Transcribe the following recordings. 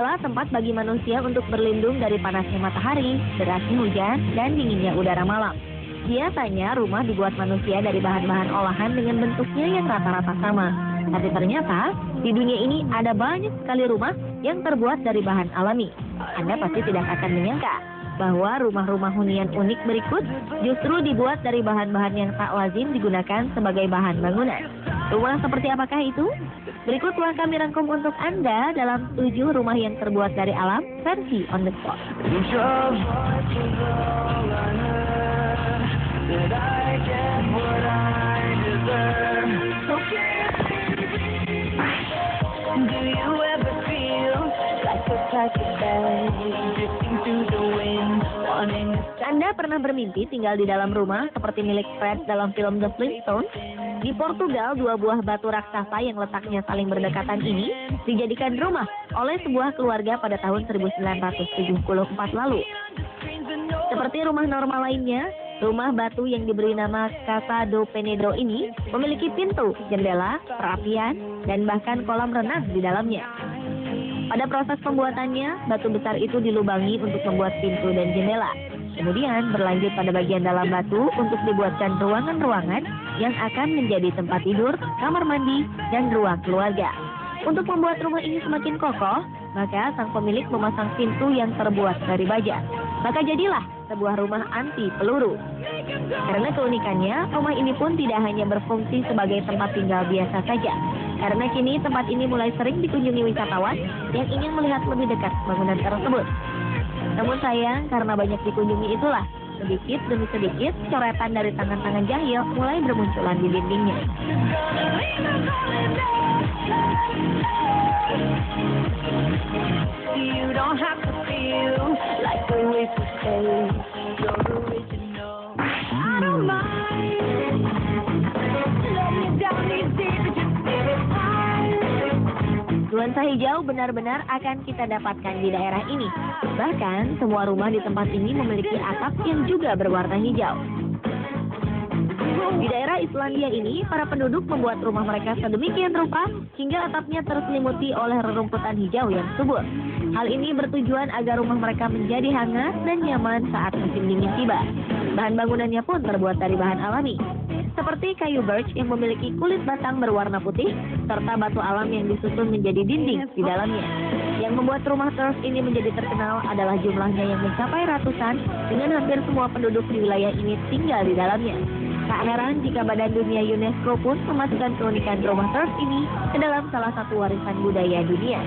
adalah tempat bagi manusia untuk berlindung dari panasnya matahari, derasnya hujan, dan dinginnya udara malam. Biasanya rumah dibuat manusia dari bahan-bahan olahan dengan bentuknya yang rata-rata sama. Tapi ternyata di dunia ini ada banyak sekali rumah yang terbuat dari bahan alami. Anda pasti tidak akan menyangka bahwa rumah-rumah hunian unik berikut justru dibuat dari bahan-bahan yang tak lazim digunakan sebagai bahan bangunan. Rumah seperti apakah itu? Berikut telah kami rangkum untuk Anda dalam 7 rumah yang terbuat dari alam versi on the spot. Anda pernah bermimpi tinggal di dalam rumah seperti milik Fred dalam film The Flintstones? Di Portugal, 2 buah batu raksasa yang letaknya saling berdekatan ini dijadikan rumah oleh sebuah keluarga pada tahun 1974 lalu. Seperti rumah normal lainnya, rumah batu yang diberi nama Casa do Penedo ini memiliki pintu, jendela, perapian, dan bahkan kolam renang di dalamnya. Pada proses pembuatannya, batu besar itu dilubangi untuk membuat pintu dan jendela. Kemudian berlanjut pada bagian dalam batu untuk dibuatkan ruangan-ruangan yang akan menjadi tempat tidur, kamar mandi, dan ruang keluarga. Untuk membuat rumah ini semakin kokoh, maka sang pemilik memasang pintu yang terbuat dari baja. Maka jadilah sebuah rumah anti peluru. Karena keunikannya, rumah ini pun tidak hanya berfungsi sebagai tempat tinggal biasa saja. Karena kini tempat ini mulai sering dikunjungi wisatawan yang ingin melihat lebih dekat bangunan tersebut. Namun sayang, karena banyak dikunjungi itulah, sedikit demi sedikit coretan dari tangan-tangan jahil mulai bermunculan di dindingnya. Nuansa hijau benar-benar akan kita dapatkan di daerah ini. Bahkan, semua rumah di tempat ini memiliki atap yang juga berwarna hijau. Di daerah Islandia ini, para penduduk membuat rumah mereka sedemikian rupa hingga atapnya terselimuti oleh rerumputan hijau yang subur. Hal ini bertujuan agar rumah mereka menjadi hangat dan nyaman saat musim dingin tiba. Bahan bangunannya pun terbuat dari bahan alami, seperti kayu birch yang memiliki kulit batang berwarna putih, serta batu alam yang disusun menjadi dinding di dalamnya. Yang membuat rumah turf ini menjadi terkenal adalah jumlahnya yang mencapai ratusan, dengan hampir semua penduduk di wilayah ini tinggal di dalamnya. Tak heran jika Badan Dunia UNESCO pun memasukkan keunikan rumah turf ini ke dalam salah satu warisan budaya dunia.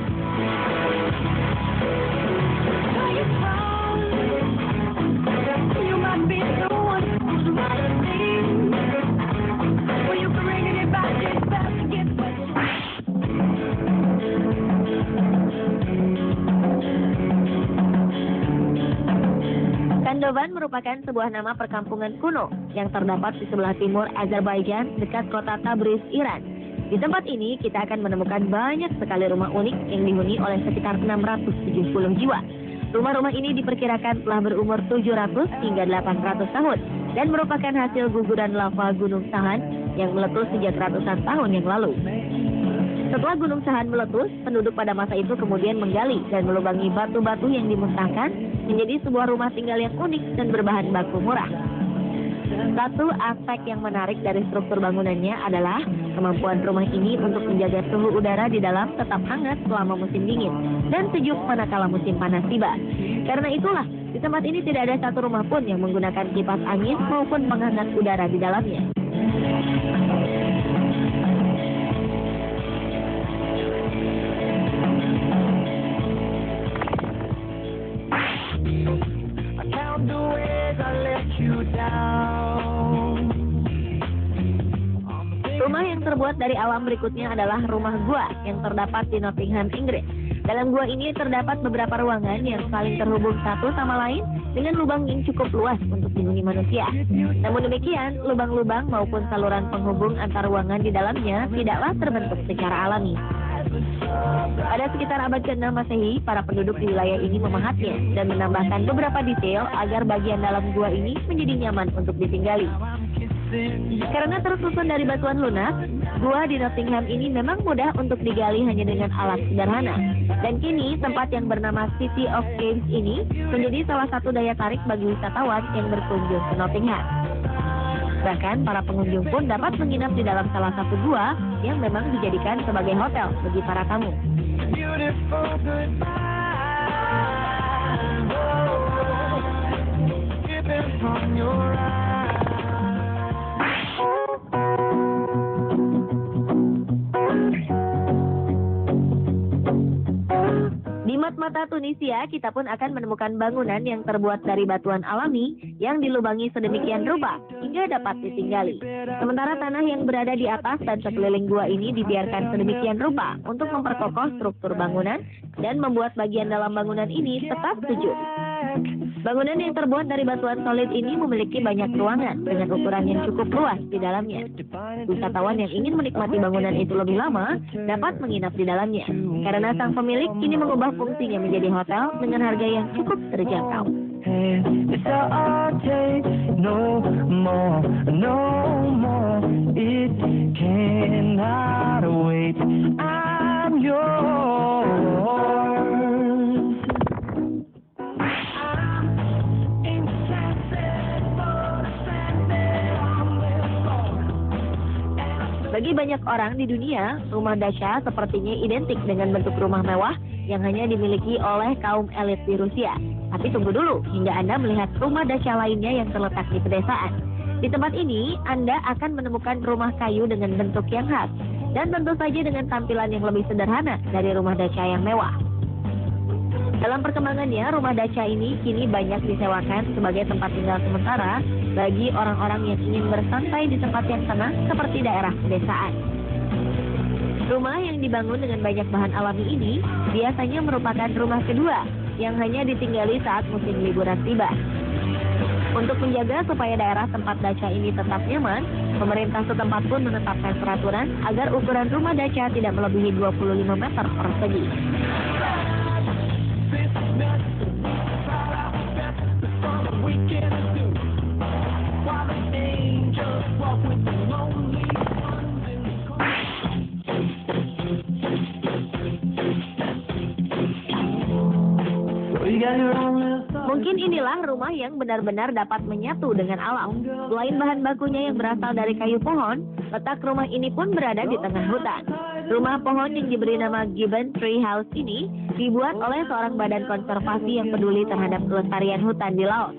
Kandovan merupakan sebuah nama perkampungan kuno yang terdapat di sebelah timur Azerbaijan dekat kota Tabriz, Iran. Di tempat ini kita akan menemukan banyak sekali rumah unik yang dihuni oleh sekitar 670 jiwa. Rumah-rumah ini diperkirakan telah berumur 700 hingga 800 tahun dan merupakan hasil guguran lava Gunung Sahan yang meletus sejak ratusan tahun yang lalu. Setelah Gunung Sahan meletus, penduduk pada masa itu kemudian menggali dan melubangi batu-batu yang dimuntahkan menjadi sebuah rumah tinggal yang unik dan berbahan baku murah. Satu aspek yang menarik dari struktur bangunannya adalah kemampuan rumah ini untuk menjaga suhu udara di dalam tetap hangat selama musim dingin dan sejuk manakala musim panas tiba. Karena itulah, di tempat ini tidak ada satu rumah pun yang menggunakan kipas angin maupun penghangat udara di dalamnya. Rumah yang terbuat dari alam berikutnya adalah rumah gua yang terdapat di Nottingham, Inggris. Dalam gua ini terdapat beberapa ruangan yang saling terhubung satu sama lain dengan lubang yang cukup luas untuk dihuni manusia. Namun demikian, lubang-lubang maupun saluran penghubung antar ruangan di dalamnya tidaklah terbentuk secara alami. Pada sekitar abad ke-6 Masehi, para penduduk di wilayah ini memahatnya dan menambahkan beberapa detail agar bagian dalam gua ini menjadi nyaman untuk ditinggali. Karena tersusun dari batuan lunak, gua di Nottingham ini memang mudah untuk digali hanya dengan alat sederhana. Dan kini tempat yang bernama City of Caves ini menjadi salah satu daya tarik bagi wisatawan yang berkunjung ke Nottingham. Bahkan para pengunjung pun dapat menginap di dalam salah satu gua yang memang dijadikan sebagai hotel bagi para tamu. Di Matmata, Tunisia, kita pun akan menemukan bangunan yang terbuat dari batuan alami yang dilubangi sedemikian rupa hingga dapat ditinggali. Sementara tanah yang berada di atas dan sekeliling gua ini dibiarkan sedemikian rupa untuk memperkokoh struktur bangunan dan membuat bagian dalam bangunan ini tetap sejuk. Bangunan yang terbuat dari batuan solid ini memiliki banyak ruangan dengan ukuran yang cukup luas di dalamnya. Wisatawan yang ingin menikmati bangunan itu lebih lama dapat menginap di dalamnya, karena sang pemilik kini mengubah fungsinya menjadi hotel dengan harga yang cukup terjangkau. Bagi banyak orang di dunia, rumah Dacha sepertinya identik dengan bentuk rumah mewah yang hanya dimiliki oleh kaum elit di Rusia. Tapi tunggu dulu hingga Anda melihat rumah Dacha lainnya yang terletak di pedesaan. Di tempat ini, Anda akan menemukan rumah kayu dengan bentuk yang khas dan tentu saja dengan tampilan yang lebih sederhana dari rumah Dacha yang mewah. Dalam perkembangannya, rumah Dacha ini kini banyak disewakan sebagai tempat tinggal sementara bagi orang-orang yang ingin bersantai di tempat yang tenang seperti daerah pedesaan. Rumah yang dibangun dengan banyak bahan alami ini biasanya merupakan rumah kedua yang hanya ditinggali saat musim liburan tiba. Untuk menjaga supaya daerah tempat Dacha ini tetap nyaman, pemerintah setempat pun menetapkan peraturan agar ukuran rumah Dacha tidak melebihi 25 meter persegi. Mungkin inilah rumah yang benar-benar dapat menyatu dengan alam. Selain bahan bakunya yang berasal dari kayu pohon, letak rumah ini pun berada di tengah hutan. Rumah pohon yang diberi nama Gibbon Tree House ini dibuat oleh seorang badan konservasi yang peduli terhadap kelestarian hutan di laut.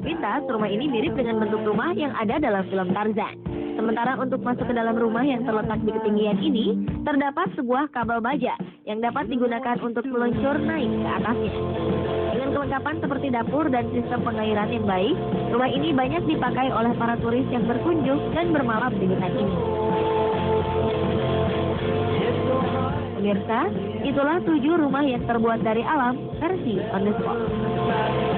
Sepintas, rumah ini mirip dengan bentuk rumah yang ada dalam film Tarzan. Sementara untuk masuk ke dalam rumah yang terletak di ketinggian ini, terdapat sebuah kabel baja yang dapat digunakan untuk meluncur naik ke atasnya. Dengan kelengkapan seperti dapur dan sistem pengairan yang baik, rumah ini banyak dipakai oleh para turis yang berkunjung dan bermalam di hutan ini. Pemirsa, itulah 7 rumah yang terbuat dari alam versi On The Spot.